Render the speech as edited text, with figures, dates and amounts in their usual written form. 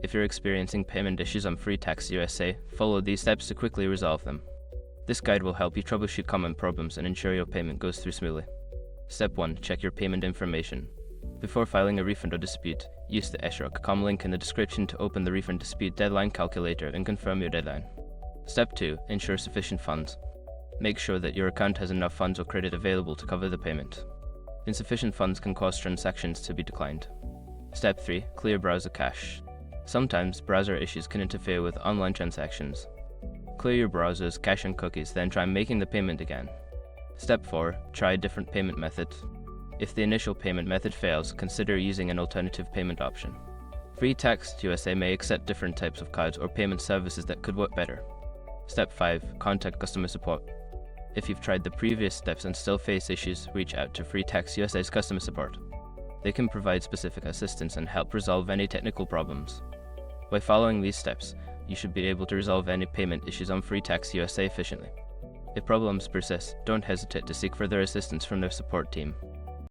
If you're experiencing payment issues on FreeTaxUSA, follow these steps to quickly resolve them. This guide will help you troubleshoot common problems and ensure your payment goes through smoothly. Step 1. Check your payment information. Before filing a refund or dispute, use the SROC.com link in the description to open the refund dispute deadline calculator and confirm your deadline. Step 2. Ensure sufficient funds. Make sure that your account has enough funds or credit available to cover the payment. Insufficient funds can cause transactions to be declined. Step 3. Clear browser cache. Sometimes browser issues can interfere with online transactions. Clear your browser's cache and cookies, then try making the payment again. Step 4. Try a different payment method. If the initial payment method fails, consider using an alternative payment option. FreeTaxUSA may accept different types of cards or payment services that could work better. Step 5. Contact customer support. If you've tried the previous steps and still face issues, reach out to FreeTaxUSA's customer support. They can provide specific assistance and help resolve any technical problems. By following these steps, you should be able to resolve any payment issues on FreeTaxUSA efficiently. If problems persist, don't hesitate to seek further assistance from their support team.